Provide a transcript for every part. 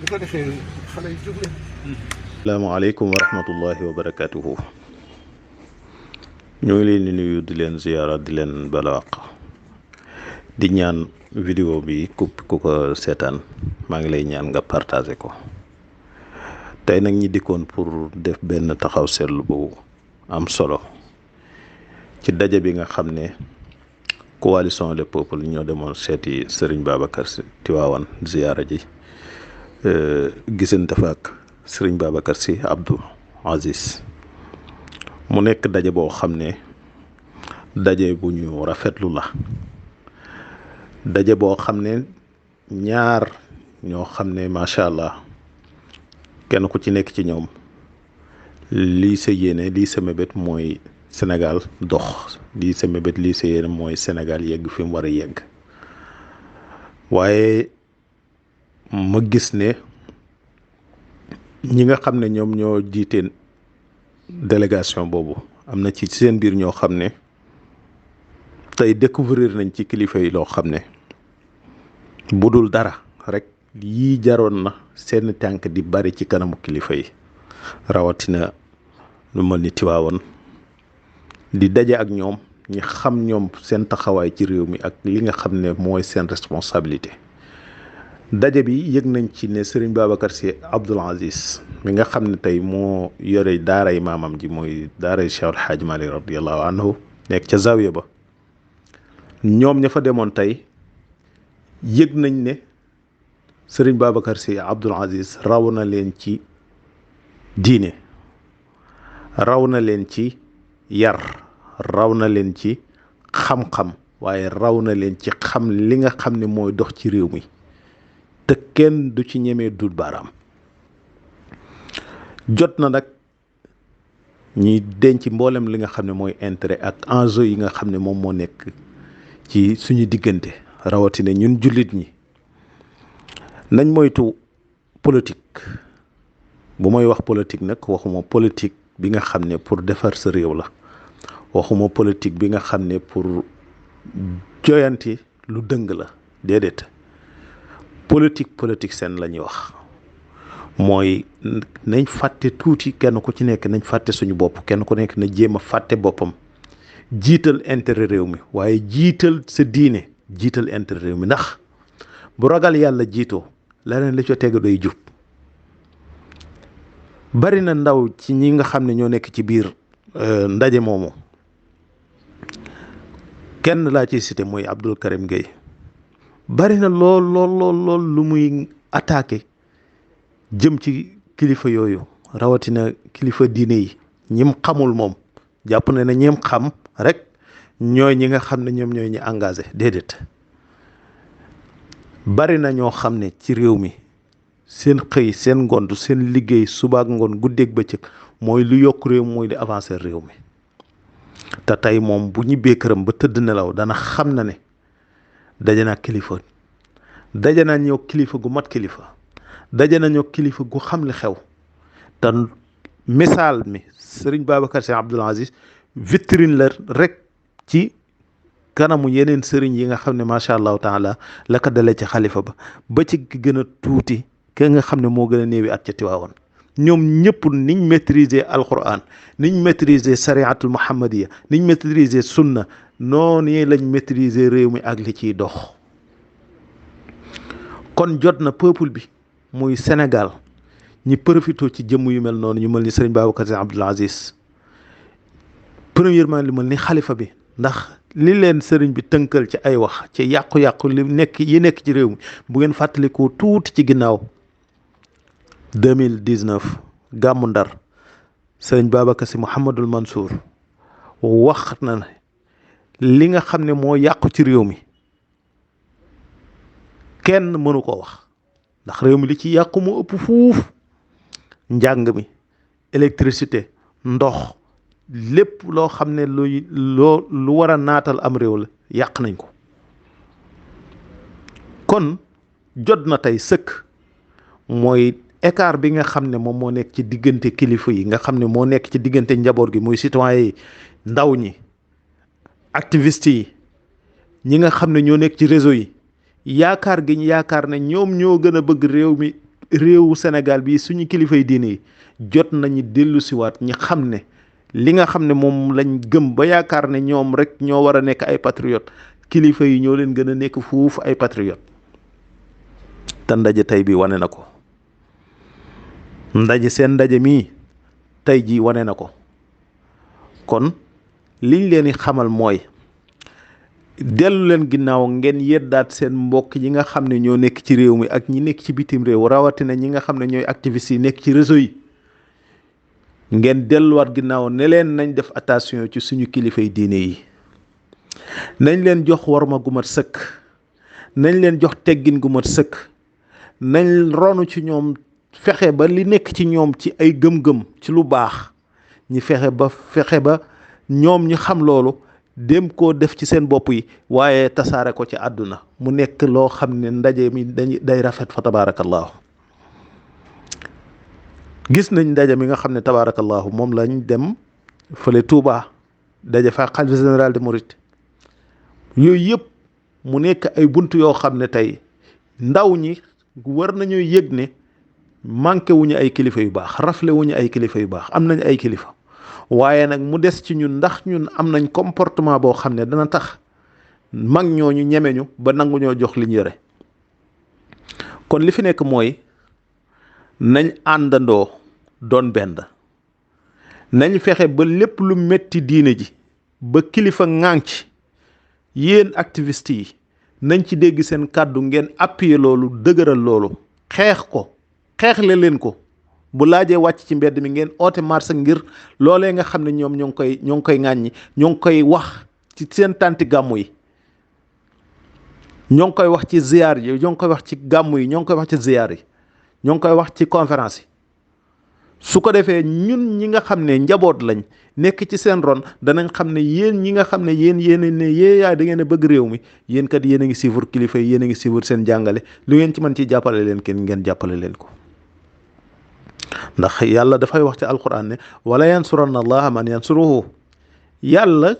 bu ko defee xale yi jóg leen. asalaamaaleykum wa rahmatullahi wa barakaatuhu. ñoo ngi leen di nuyu di leen ziyaara di leen balaq di ñaan vidéo bi ku ko seetaan maa ngi lay ñaan nga partagé ko. tey nag ñi dikkoon pour def benn taxaw seetlu bu am solo ci daje bi nga xam ne coalition des peuples ñoo demoon seeti Serigne Babacar Sy Tiwaawan ziyaara ji gisante fa ak Serigne Babacar Sy Abdou Aziz mu nekk daje boo xam ne daje bu ñu rafetlu la daje boo xam ne ñaar ñoo xam ne macha allah kenn ku ci nekk ci ñoom lii sa yéene lii sa mébét mooy Sénégal dox lii sa mébét lii sa yéene mooy Sénégal yegg fi mu war a yegg waaye ma gis ne ñi nga xam ne ñoom ñoo jiite délégation boobu am na ci seen biir ñoo xam ne tey découvrir nañ ci kilifa yi loo xam ne bu dul dara rek yii jaroon na seen tànk di bari ci kanamu kilifa yi rawatina lu mel ni Tiwaawan di daje ak ñoom ñi xam ñoom seen taxawaay ci réew mi ak li nga xam ne mooy seen responsabilité. daje bi yëg nañ ci ne Serigne Babacar Sy Abdoul Aziz mi nga xam ne tey moo yore daaray maamam ji mooy daaray Cheikh El Hadj Malick radiyallahu anhu nekk ca zawiya ba ñoom ña fa demoon tey yëg nañ ne Serigne Babacar Sy Abdoul Aziz raw na leen ci diine raw na leen ci yar raw na leen ci xam-xam waaye raw na leen ci xam li nga xam ne mooy dox ci réew mi te kenn du ci ñemee dut baaraam jot na nag ñi denc mboolem li nga xam ne mooy intérêt ak enjeu yi nga xam ne moom moo nekk ci suñu diggante rawatina ñun jullit ñi nañ moytu politique bu may wax politique nag waxuma politique bi nga xam ne pour defar sa réew la waxuma politique bi nga xam ne pour joyanti lu dëng la déedéet politique seen la ñuy wax mooy nañ fàtte tuuti kenn ku ci nekk nañ fàtte suñu bopp kenn ku nekk na jéem a fàtte boppam jiital intérêt réew mi waaye jiital sa diine jiital intérêt réew mi ndax bu ragal yàlla jiitoo leneen li co tegu day jub bari na ndaw ci ñi nga xam ne ñoo nekk ci biir ndaje moomu kenn laa ciy cité mooy Abdou Karim Gueye bari na lool lu muy attaqué jëm ci kilifa yooyu rawatina kilifa diine yi ñim xamul moom jàpp na ne ñim xam rek ñooy ñi nga xam ne ñoom ñooy ñi engagé déedéet bari na ñoo xam ne ci réew mi seen xëy seen ngont seen liggéey subaak ngoon guddeeg bëccëg mooy lu yokk réew mooy di avancer réew mi te tey moom bu ñibbee këram ba tëdd nelaw dana xam na ne daje naa kilifa daje naa ñoo kilifa gu mat kilifa daje nañoo kilifa gu xam li xew te misaal mi Serigne Babacar Sy Abdoul Aziz vitrine la rek ci kanamu yeneen sëriñ yi nga xam ne macha allahu taala la ko dalee ci xalifa ba ci gën a tuuti ke nga xam ne moo gën a néewi at ca Tiwaawan ñoom ñëpp niñ maîtriser alquran niñ maîtriser sariatul muhammadiya niñ maîtriser sunna noonu lañ maîtriser réew mi ak li ciy dox kon jot na peuple bi muy Sénégal ñi profité ci jëmm yu mel noonu ñu mel ni Serigne Babacar Sy Abdoul Aziz premièrement li mel ni xalifa bi ndax li leen sëriñ bi tënkal ci ay wax ci yàqu-yàqu li nekk yi nekk ci réew mi bu ngeen fàttalikoo tuuti ci ginnaaw 2019 gàmmu Ndar Serigne Babacar Sy Mouhamadul Mansour wax na ne li nga xam ne moo yàqu ci réew mi kenn mënu ko wax ndax réew mi li ci yàqu mu ëpp fuuf njàng mi électricité ndox lépp loo xam ne lu war a naatal am réew la yàq nañ ko kon jot na tey sëkk mooy écart bi nga xam ne moom moo nekk ci diggante kilifa yi nga xam ne moo nekk ci diggante njaboot gi muy citoyen yi ndaw ñi activiste yi ñi nga xam ne ñoo nekk ci réseau yi yaakaar gi ñu yaakaar ne ñoom ñoo gën a bëgg réew mi réewu Sénégal bi suñu kilifay diine yi jot nañu dellu siwaat ñi xam ne li nga xam ne moom lañ gëm ba yaakaar ne ñoom rek ñoo war a nekk ay patriote kilifa yi ñoo leen gën a nekk fuuf ay patriote te ndaje tey bi wane na ko seen ndaje mii tey jii wane na ko kon liñ leen di xamal mooy dellu leen ginnaaw ngeen yeddaat seen mbokk yi nga xam ne ñoo nekk ci réew mi ak ñi nekk ci bitim réew rawatina ñi nga xam ne ñooy activistes yi nekk ci réseau yi ngeen delluwaat ginnaaw ne leen nañ def attention ci suñu kilifay diine yi nañ leen jox warma gu mat sëkk nañ leen jox teggin gu mat sëkk nañ ronu ci ñoom fexe ba li nekk ci ñoom ci ay gëm-gëm ci lu baax ñi fexe ba ñoom ñu xam loolu dem koo def ci seen bopp yi waaye tasaare ko ci àdduna mu nekk loo xam ne ndaje mi day rafet fa tabarakallahu gis nañ ndaje mi nga xam ne tabarakallahu moom lañ dem fële Touba daje fa xalifa général de Mouride yooyu yëpp mu nekk ay bunt yoo xam ne tey ndaw ñi war nañu yëg ne manqué wuñu ay kilifa yu baax rafle wuñu ay kilifa yu baax am nañ ay kilifa waaye nag mu des ci ñun ndax ñun am nañ comportement boo xam ne dana tax mag ñooñu ñemeñu ba nangu ñoo jox li ñu yore kon li fi nekk mooy nañ àndandoo doon benn nañ fexe ba lépp lu metti diine ji ba kilifa ŋànc yéen activistes yi nañ ci dégg seen kàddu ngeen appuyer loolu dëgëral loolu xeexle leen ko bu laajee wàcc ci mbedd mi ngeen oote marche ngir loolee nga xam ne ñoom ñoo ngi koy ŋàññi ñoo ngi koy wax ci seen tànti gàmmu yi ñoo ngi koy wax ci ziyaar yi ñoo ngi koy wax ci gàmmu yi ñoo ngi koy wax ci ziyaar yi ñoo ngi koy wax ci conférence yi su ko defee ñun ñi nga xam ne njaboot lañ nekk ci seen ron danañ xam ne yéen ñi nga xam ne yéen ne yaay da ngeen a bëgg réew mi yéen kat yéen a ngi suivre kilifa yi yéen a ngi suivre seen jàngale lu ngeen ci mën ci jàppale leen kenn ngeen jàppale leen ko ndax yàlla dafay wax ci alquran ne wala yansuranna allaha man yansuruhu yàlla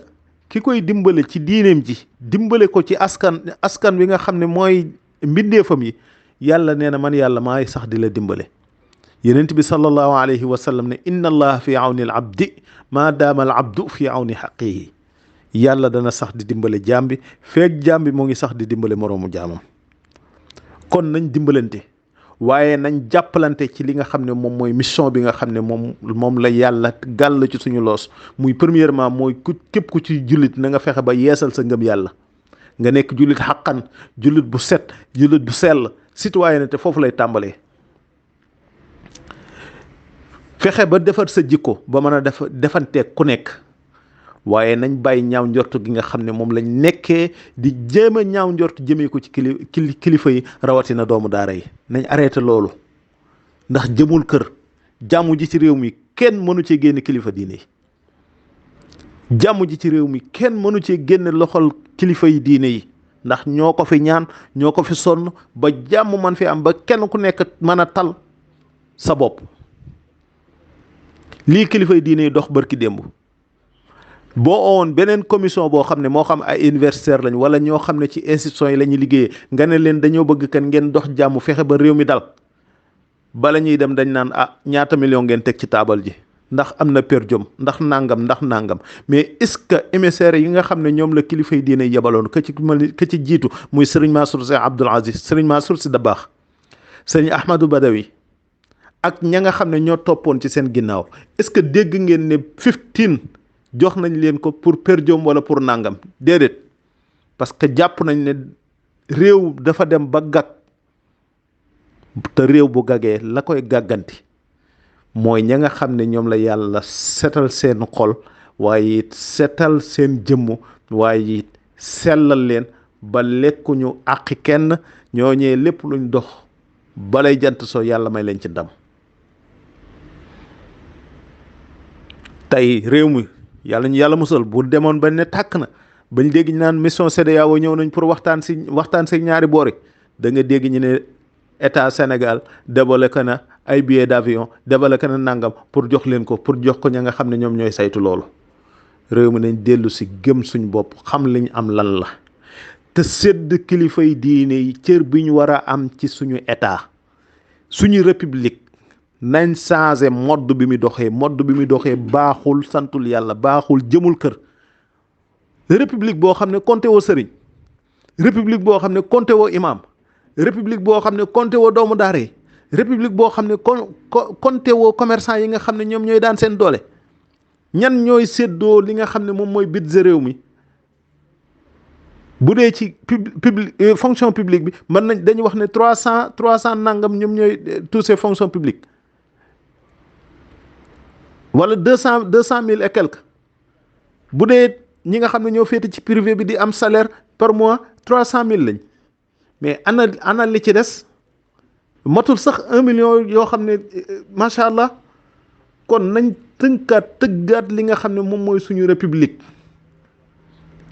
ki koy dimbale ci diineem ji dimbale ko ci askan wi nga xam ne mooy mbindeefam yi yàlla nee na man yàlla maay sax di la dimbale yenent bi sallallahu alayhi wa sallam ne inna allaha fi awni al abdi ma daama al abdu fi awni haqihi yàlla dana sax di dimbale jaam bi feek jaam bi moo ngi sax di dimbale moroomu jaamam kon nañ dimbalante waaye nañ jàppalante ci li nga xam ne moom mooy mission bi nga xam ne moom la yàlla gàll ci suñu loos muy premièrement mooy képp ku ci jullit na nga fexe ba yeesal sa ngëm yàlla nga nekk jullit xaqan jullit bu set jullit bu sell citoyenneté foofu lay tàmbalee fexe ba defar sa jikko ba mën a defanteeg ku nekk waaye nañ bàyyi ñaaw njort gi nga xam ne moom lañ nekkee di jéem a ñaaw njort jëmee ko ci kilifa yi rawatina doomu daara yi nañ arrêté loolu ndax jëmul kër jàmm ji ci réew mi kenn mënu cee génne kilifa diine yi jàmm ji ci réew mi kenn mënu cee génne loxol kilifa yi diine yi ndax ñoo ko fi ñaan ñoo ko fi sonn ba jàmm man fi am ba kenn ku nekk mën a tal sa bopp lii kilifa yi diine yi dox barki démb boo owoon beneen commission boo xam ne moo xam ay universitaire lañ wala ñoo xam ne ci institution yi la ñuy liggéeyee nga ne leen dañoo bëgg kan ngeen dox jàmm fexe ba réew mi dal bala ñuy dem dañ naan ñaata million ngeen teg ci taabal ji ndax am na per diem ndax nangam mais est-ce que émissaires yi nga xam ne ñoom la kilifa yi diine yebaloon ka ci jiitu muy Serigne Mansour Sy Abdoul Aziz Serigne Mansour Sy Dabakh Serigne Ahmadou Badawi ak ña nga xam ne ñoo toppoon ci seen ginnaaw est-ce que dégg ngeen ne 15 jox nañ leen ko pour per diem wala pour nangam déedéet parce que jàpp nañ ne réew dafa dem ba gàgg te réew bu gàggee la koy gàgganti mooy ña nga xam ne ñoom la yàlla setal seen xol waaye it setal seen jëmm waaye it sellal leen ba lekkuñu àqi kenn ñooñee lépp luñ dox balay jant soo yàlla may leen ci ndam tey réew mi yàlla ñu yàlla musal bu demoon ba ne tàkk na bañ dégg ñu naan mission CEDEAO ñëw nañ pour waxtaan si ñaari boori da nga dégg ñu ne état Sénégal débloqué na ay billets d'avion débloqué na nangam pour jox leen ko pour jox ko ña nga xam ne ñoom ñooy saytu loolu réew mi nañ dellu si gëm suñ bopp xam liñ am lan la te sédd kilifay diine yi cër bi ñu war a am ci suñu état suñu république nañ changé mode bi muy doxee baaxul, santul yàlla, baaxul, jëmul kër. république boo xam ne compté woo sëriñ, république boo xam ne compté woo imam, république boo xam ne compté woo doomu daara yi, république boo xam ne compté woo commerçant yi nga xam ne ñoom ñooy daan seen doole. ñan ñooy séddoo li nga xam ne moom mooy budget réew mi. bu dee ci fonction publique bi mën nañ dañuy wax ne 300 nangam ñoom ñooy tous ces fonctions publiques, wala 200 000 et quelques. bu dee ñi nga xam ne ñoo féete ci privé bi di am salaire par mois 300 000 lañ, mais ana li ci des matul sax 1 million yoo xam ne macha allah. kon nañ tëggaat li nga xam ne moom mooy suñu république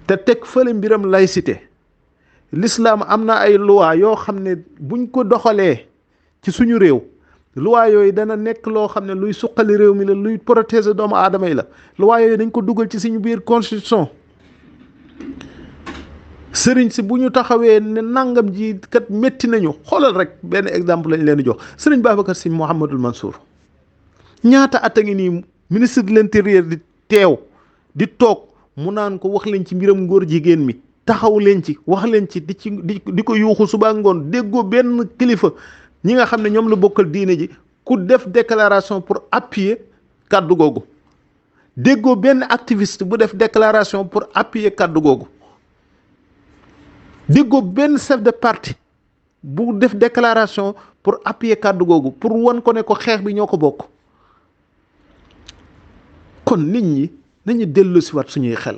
te teg fële mbiram laïcité. l'islam am na ay loi yoo xam ne buñ ko doxalee ci suñu réew, loi yooyu dana nekk loo xam ne luy suqali réew mi la, luy protéger doomu aadama yi la. loi yooyu dañ ko dugal ci suñu biir constitution. sëriñ si bu ñu taxawee ne nangam ji kat métti nañu, xoolal rek benn exemple lañ leen di jox. sëriñ Babacar Sy Mouhamadul Mansour ñaata at a ngi nii ministre de l'intérieur di teew di toog mu naan ko wax leen ci mbiram ngóor jigéen mi, taxaw leen ci, wax leen ci, di ko yuuxu suba ngoon. déggoo benn kilifa ñi nga xam ne ñoom la bokkal diine ji ku def déclaration pour appuyer kàddu googu. déggoo benn activiste bu def déclaration pour appuyer kàddu googu. déggoo benn chef de parti bu def déclaration pour appuyer kàddu googu, pour wan ko ne ko xeex bi ñoo ko bokk. kon nit ñi nañu dellu si waat suñuy xel,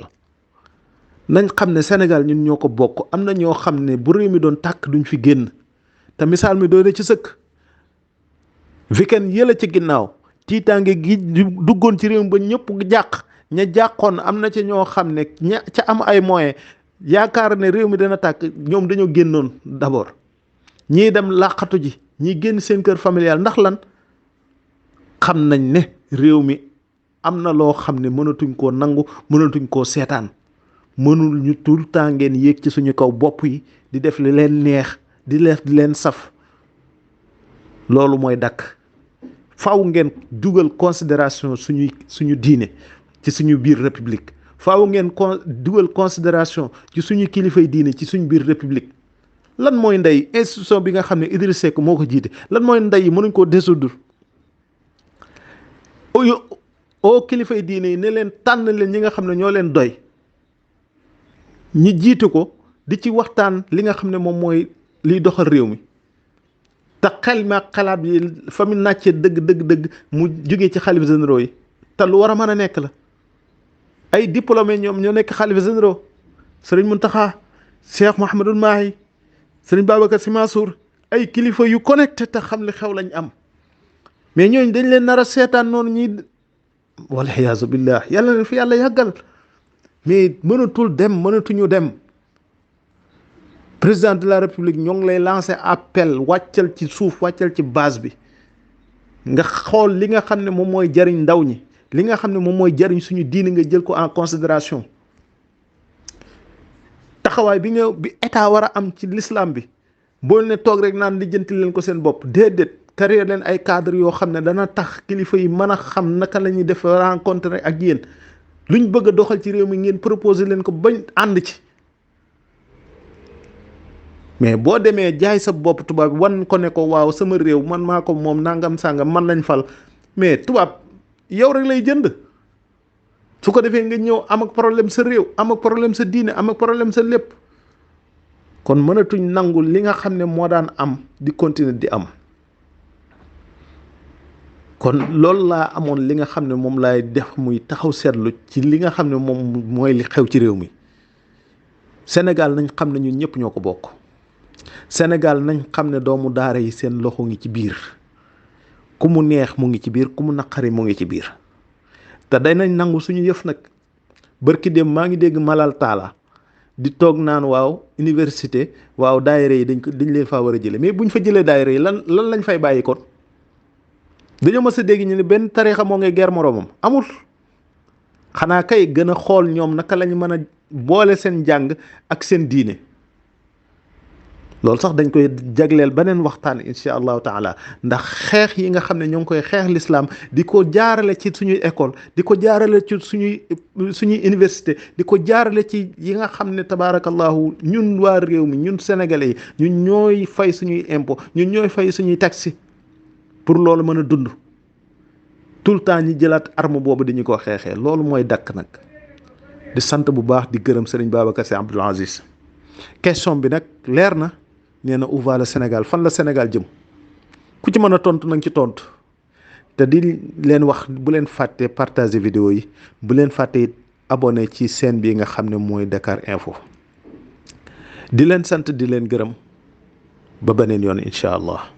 nañ xam ne Sénégal ñun ñoo ko bokk. am na ñoo xam ne bu réew mi doon tàkk duñ fi génn, te misaal mi doy na ci sëkk. weekend yëla ci ginnaaw tiitaange gi duggoon ci réew mi ba ñëpp jàq, ña jàqoon am na ca ñoo xam ne ña ca am ay moyens yaakaar ne réew mi dana tàkk, ñoom dañoo génnoon d'abord. ñii dem làqatu ji, ñii génn seen kër familial. ndax lan? xam nañ ne réew mi am na loo xam ne mënatuñ koo nangu, mënatuñ koo seetaan. mënul ñu tout le temps ngeen yéeg ci suñu kaw bopp yi di def li leen neex, di leen saf. loolu mooy dakk. faaw ngeen dugal considération suñu diine ci suñu biir république. faaw ngeen dugal considération ci suñu kilifay diine ci suñu biir république. lan mooy ndey institution bi nga xam ne Idriss Seck moo ko jiite, lan mooy ndey yi mënuñ koo dissoudre. kilifay diine yi ne leen tànn leen ñi nga xam ne ñoo leen doy, ñi jiite ko di ci waxtaan li nga xam ne moom mooy liy doxal réew mi. te xel ma xalaat bi fa mu nàccee dëgg mu jógee ci xalif généraux yi, te lu war a mën a nekk la. ay diplômé ñoom ñoo nekk xalif généraux, sëriñ Mountakha, Cheikh Mouhamadul Mahi, sëriñ Babacar Sy Mansour, ay kilifa yu connecté te xam li xew lañ am. mais ñooñu dañ leen nar a seetaan noonu ñi wal iyaazu billah, yàlla leen fi yàlla yàggal. mais mënatuñu dem. président de la république ñoo ngi lay lancer appel, wàccal ci suuf, wàccal ci base bi, nga xool li nga xam ne moom mooy jariñ ndaw ñi, li nga xam ne moom mooy jariñ suñu diine, nga jël ko en considération. taxawaay bi état war a am ci l'islam bi, boo ne toog rek naan lijjanti leen ko seen bopp. déedéet, créer leen ay cadre yoo xam ne dana tax kilifa yi mën a xam naka la ñuy def rencontre ak yéen. luñ bëgg a doxal ci réew mi ngeen proposer leen ko bañ ànd ci. mais boo demee jaay sa bopp tubaab wan ko ne ko waaw sama réew man maa ko moom nangam sàngam man lañ fal, mais tubaab yow rek lay jënd. su ko defee nga ñëw am ak problème sa réew, am ak problème sa diine, am ak problème sa lépp. kon mënatuñ nangu li nga xam ne moo daan am di continuer di am. kon loolu laa amoon li nga xam ne moom laay def muy taxaw seetlu ci li nga xam ne moom mooy li xew ci réew mi. Sénégal nañ xam ne ñun ñëpp ñoo ko bokk. Sénégal nañ xam ne doomu daara yi seen loxo ngi ci biir, ku mu neex mu ngi ci biir, ku mu naqari mu ngi ci biir. te day nañ nangu suñu yëf nag. bërki dem maa ngi dégg Malal Talla di toog naan waaw université, waaw daayira yi dañ leen faa war a jële. mais buñ fa jëlee daayira yi lan lañ fay bàyyi kon. dañoo mës a dégg ñu ne benn tariixa moo ngay ger moroomam, amul. xanaa kay gën a xool ñoom naka lañu mën a boole seen njàng ak seen diine. loolu sax dañ koy jagleel beneen waxtaan incha allahu taala ndax xeex yi nga xam ne ñoo ngi koy xeex l'islam di ko jaarale ci suñuy école di ko jaarale ci suñuy université di ko jaarale ci yi nga xam ne tabaarakallahu ñun waa réew mi ñun sénégalais yi ñun ñooy fay suñuy impôt ñun ñooy fay suñuy taxi pour loolu mën a dund tout le temps ñi jëlaat arme boobu dañu ko xeexee loolu mooy dakk nag di sant bu baax di gërëm Serigne Babacar Sy Abdoul Aziz question bi nag leer na nee na où va le Sénégal fan la Sénégal jëm ku ci mën a tontu nag ci tontu te di leen wax bu leen fàtte partager vidéo yi bu leen fàtte it abonné ci chaîne bi nga xam ne mooy Dakar Info di leen sant di leen gërëm ba beneen yoon incha allah.